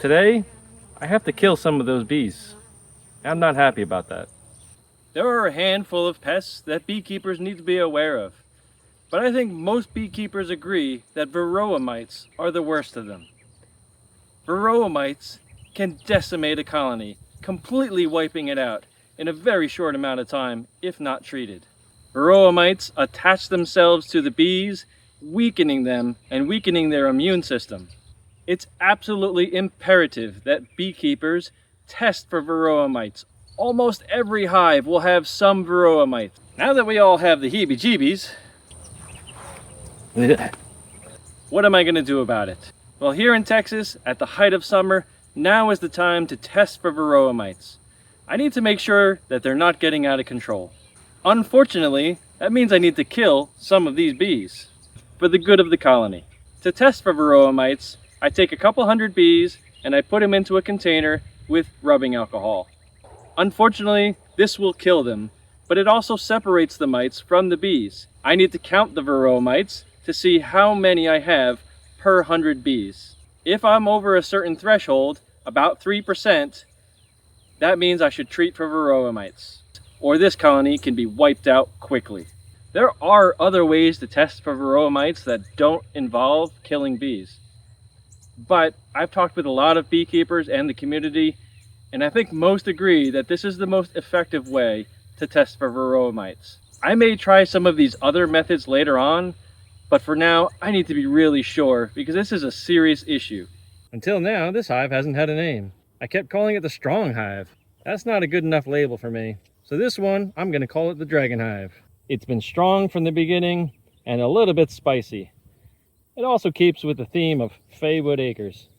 today, I have to kill some of those bees. I'm not happy about that. There are a handful of pests that beekeepers need to be aware of, but I think most beekeepers agree that Varroa mites are the worst of them. Varroa mites can decimate a colony, completely wiping it out in a very short amount of time if not treated. Varroa mites attach themselves to the bees, weakening them and weakening their immune system. It's absolutely imperative that beekeepers test for Varroa mites. Almost every hive will have some Varroa mites. Now that we all have the heebie-jeebies, what am I going to do about it? Well, here in Texas, at the height of summer, now is the time to test for Varroa mites. I need to make sure that they're not getting out of control. Unfortunately, that means I need to kill some of these bees for the good of the colony. To test for Varroa mites, I take a couple hundred bees and I put them into a container with rubbing alcohol. Unfortunately, this will kill them, but it also separates the mites from the bees. I need to count the Varroa mites to see how many I have per 100 bees. If I'm over a certain threshold, about 3%, that means I should treat for Varroa mites, or this colony can be wiped out quickly. There are other ways to test for Varroa mites that don't involve killing bees. But I've talked with a lot of beekeepers and the community, and I think most agree that this is the most effective way to test for Varroa mites. I may try some of these other methods later on, but for now, I need to be really sure because this is a serious issue. Until now, this hive hasn't had a name. I kept calling it the Strong Hive. That's not a good enough label for me. So this one, I'm going to call it the Dragon Hive. It's been strong from the beginning and a little bit spicy. It also keeps with the theme of Faewood acres.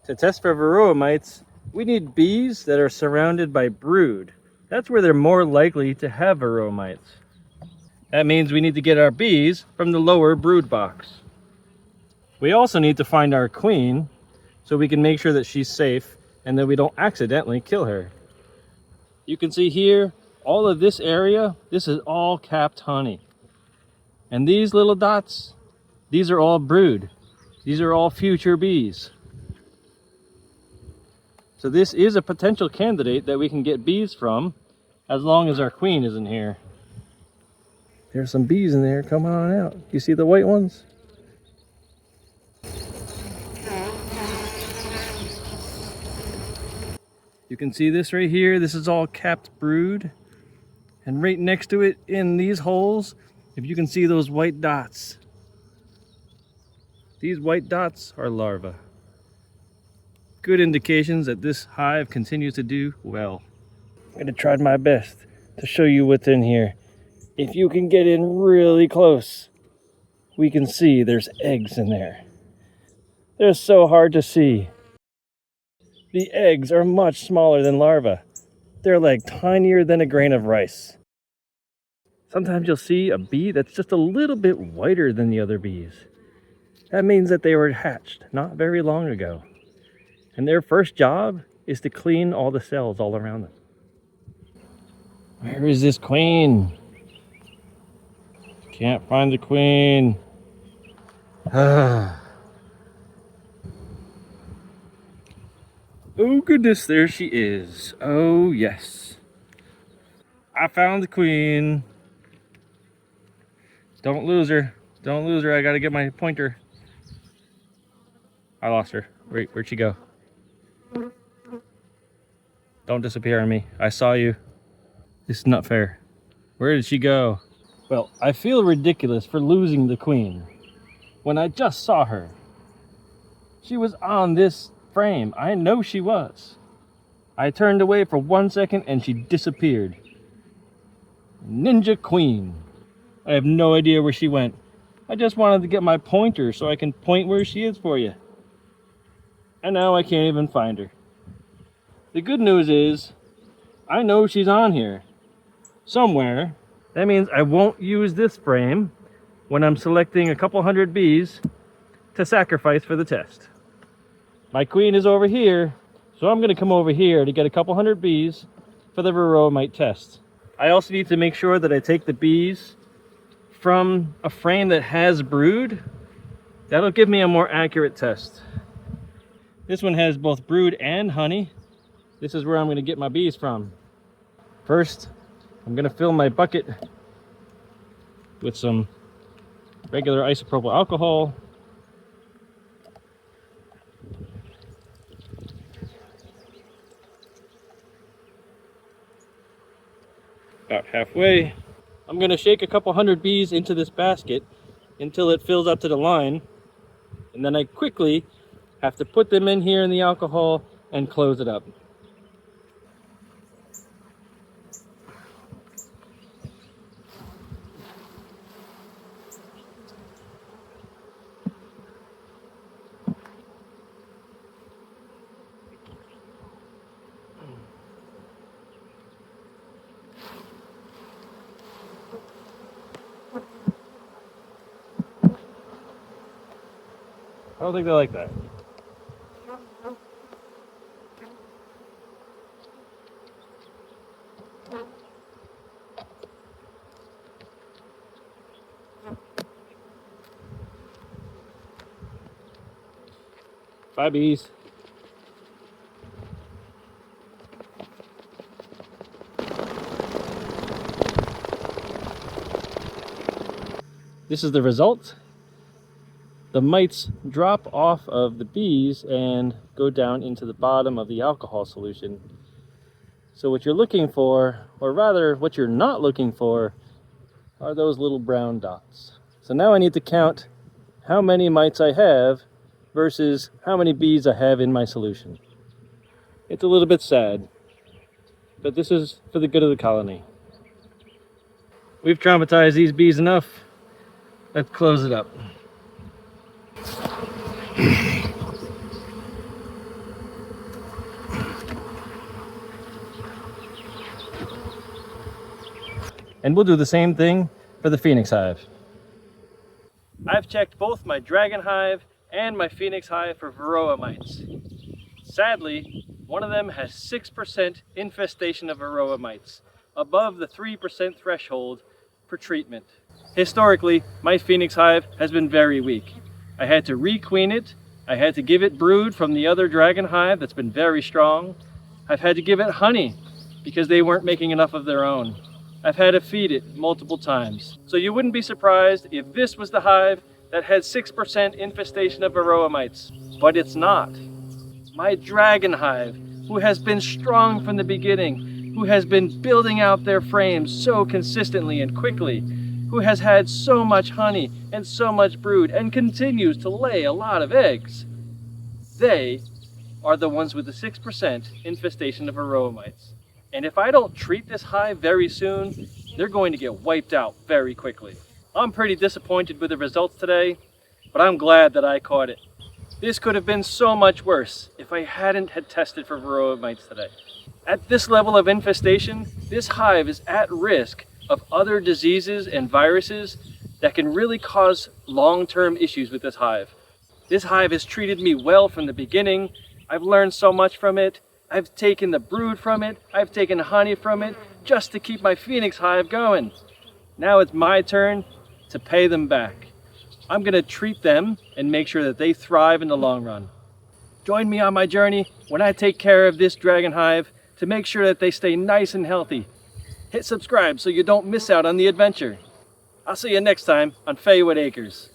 To test for Varroa mites, we need bees that are surrounded by brood. That's where they're more likely to have Varroa mites. That means we need to get our bees from the lower brood box. We also need to find our queen so we can make sure that she's safe and that we don't accidentally kill her. You can see here, all of this area, this is all capped honey. And these little dots, these are all brood. These are all future bees. So this is a potential candidate that we can get bees from as long as our queen isn't here. There's some bees in there coming on out. You see the white ones? You can see this right here. This is all capped brood. And right next to it in these holes, if you can see those white dots, these white dots are larvae. Good indications that this hive continues to do well. I'm going to try my best to show you what's in here. If you can get in really close, we can see there's eggs in there. They're so hard to see. The eggs are much smaller than larvae. They're like tinier than a grain of rice. Sometimes you'll see a bee that's just a little bit whiter than the other bees. That means that they were hatched not very long ago. And their first job is to clean all the cells all around them. Where is this queen? Can't find the queen. Oh goodness, there she is. Oh yes. I found the queen. Don't lose her. Don't lose her. I gotta get my pointer. I lost her. Wait, where'd she go? Don't disappear on me. I saw you. This is not fair. Where did she go? Well, I feel ridiculous for losing the queen when I just saw her. She was on this frame. I know she was. I turned away for 1 second and she disappeared. Ninja Queen. I have no idea where she went. I just wanted to get my pointer so I can point where she is for you. And now I can't even find her. The good news is, I know she's on here somewhere. That means I won't use this frame when I'm selecting a couple hundred bees to sacrifice for the test. My queen is over here, so I'm going to come over here to get a couple hundred bees for the Varroa mite test. I also need to make sure that I take the bees from a frame that has brood That'll give me a more accurate test. This one has both brood and honey. This is where I'm going to get my bees from. First, I'm going to fill my bucket with some regular isopropyl alcohol. About halfway. I'm going to shake a couple hundred bees into this basket until it fills up to the line, and then I quickly have to put them in here in the alcohol and close it up. I don't think they like that. Bye, bees. This is the result. The mites drop off of the bees and go down into the bottom of the alcohol solution. So what you're looking for, or rather what you're not looking for, are those little brown dots. So now I need to count how many mites I have versus how many bees I have in my solution. It's a little bit sad, but this is for the good of the colony. We've traumatized these bees enough. Let's close it up. And we'll do the same thing for the Phoenix hive. I've checked both my dragon hive and my Phoenix hive for Varroa mites. Sadly, one of them has 6% infestation of Varroa mites, above the 3% threshold for treatment. Historically, my Phoenix hive has been very weak. I had to requeen it. I had to give it brood from the other dragon hive that's been very strong. I've had to give it honey because they weren't making enough of their own. I've had to feed it multiple times. So you wouldn't be surprised if this was the hive that had 6% infestation of Varroa mites, but it's not. My dragon hive, who has been strong from the beginning, who has been building out their frames so consistently and quickly, who has had so much honey and so much brood and continues to lay a lot of eggs, they are the ones with the 6% infestation of Varroa mites. And if I don't treat this hive very soon, they're going to get wiped out very quickly. I'm pretty disappointed with the results today, but I'm glad that I caught it. This could have been so much worse if I hadn't had tested for Varroa mites today. At this level of infestation, this hive is at risk of other diseases and viruses that can really cause long-term issues with this hive. This hive has treated me well from the beginning. I've learned so much from it. I've taken the brood from it. I've taken honey from it just to keep my Phoenix hive going. Now it's my turn to pay them back. I'm going to treat them and make sure that they thrive in the long run. Join me on my journey when I take care of this dragon hive to make sure that they stay nice and healthy. Hit subscribe so you don't miss out on the adventure. I'll see you next time on Faewood Acres.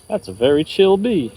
That's a very chill bee.